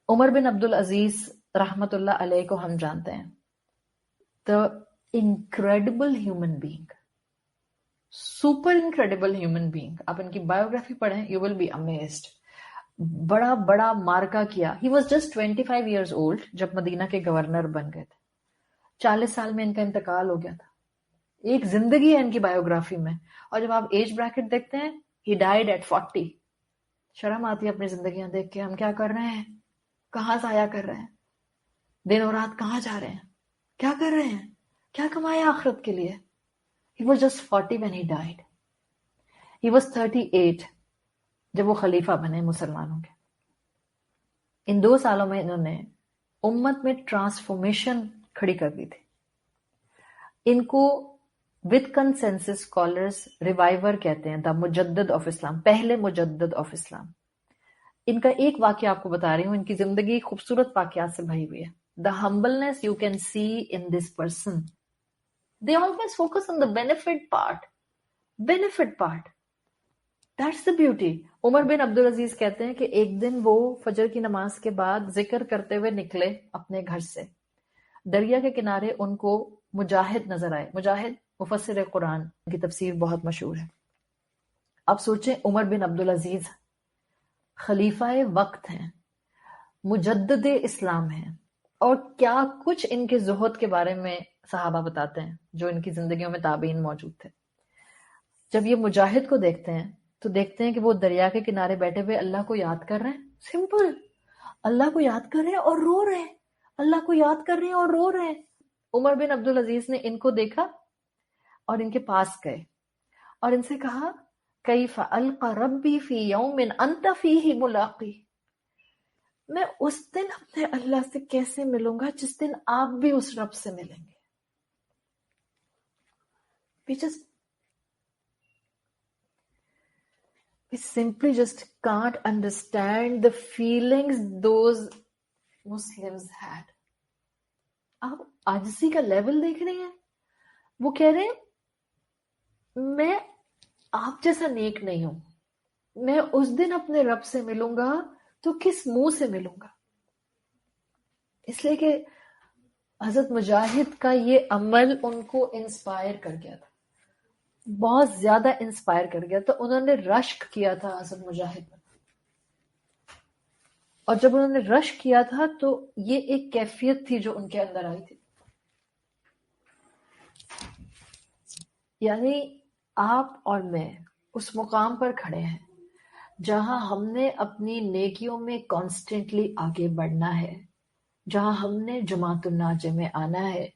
عمر بن عبد العزیز رحمت اللہ علیہ کو ہم جانتے ہیں. The incredible human being, super incredible human being. آپ ان کی بایوگرافی پڑھیں, you will be amazed. بڑا بڑا مارکا کیا. He was just 25 years old جب مدینہ کے گورنر بن گئے تھے. 40 سال میں ان کا انتقال ہو گیا تھا. ایک زندگی ہے ان کی بایوگرافی میں, اور جب آپ ایج بریکٹ دیکھتے ہیں, he died at 40. شرم آتی ہے اپنی زندگیاں دیکھ کے, ہم کیا کر رہے ہیں, کہاں ضائع کر رہے ہیں, دن اور رات کہاں جا رہے ہیں, کیا کر رہے ہیں, کیا کمایا آخرت کے لیے. He was just 40 when he died. He was 38 جب وہ خلیفہ بنے مسلمانوں کے. ان 2 سالوں میں انہوں نے امت میں ٹرانسفارمیشن کھڑی کر دی تھی. ان کو with consensus scholars ریوائیور کہتے ہیں, دا مجدد آف اسلام, پہلے مجدد آف اسلام. ان کا ایک واقعہ آپ کو بتا رہی ہوں, ان کی زندگی خوبصورت واقعات سے بھری ہوئی ہے. The humbleness you can see in this person. They always focus on the benefit part. Benefit part. That's the beauty. عمر بن عبدالعزیز کہتے ہیں کہ ایک دن وہ فجر کی نماز کے بعد ذکر کرتے ہوئے نکلے اپنے گھر سے. دریا کے کنارے ان کو مجاہد نظر آئے. مجاہد مفسر قرآن, ان کی تفسیر بہت مشہور ہے. اب سوچیں, عمر بن عبدالعزیز خلیفہ وقت ہیں, مجدد اسلام ہیں, اور کیا کچھ ان کے زہد کے بارے میں صحابہ بتاتے ہیں جو ان کی زندگیوں میں تابعین موجود تھے. جب یہ مجاہد کو دیکھتے ہیں تو دیکھتے ہیں کہ وہ دریا کے کنارے بیٹھے ہوئے اللہ کو یاد کر رہے ہیں. سمپل, اللہ کو یاد کر رہے ہیں اور رو رہے ہیں, اللہ کو یاد کر رہے ہیں اور رو رہے ہیں. عمر بن عبدالعزیز نے ان کو دیکھا اور ان کے پاس گئے اور ان سے کہا, کیف القی ربی فی یوم انت فیہ ملاقی. میں اس دن اپنے اللہ سے کیسے ملوں گا جس دن آپ بھی اس رب سے ملیں گے. We simply just can't understand the feelings those Muslims had. آپ عاجزی کا لیول دیکھ رہے ہیں. وہ کہہ رہے ہیں میں آپ جیسا نیک نہیں ہوں, میں اس دن اپنے رب سے ملوں گا تو کس منہ سے ملوں گا. اس لیے کہ حضرت مجاہد کا یہ عمل ان کو انسپائر کر گیا تھا, بہت زیادہ انسپائر کر گیا. تو انہوں نے رشک کیا تھا حضرت مجاہد پر, اور جب انہوں نے رشک کیا تھا تو یہ ایک کیفیت تھی جو ان کے اندر آئی تھی. یعنی آپ اور میں اس مقام پر کھڑے ہیں جہاں ہم نے اپنی نیکیوں میں کانسٹنٹلی آگے بڑھنا ہے, جہاں ہم نے جماعت الناجہ میں آنا ہے,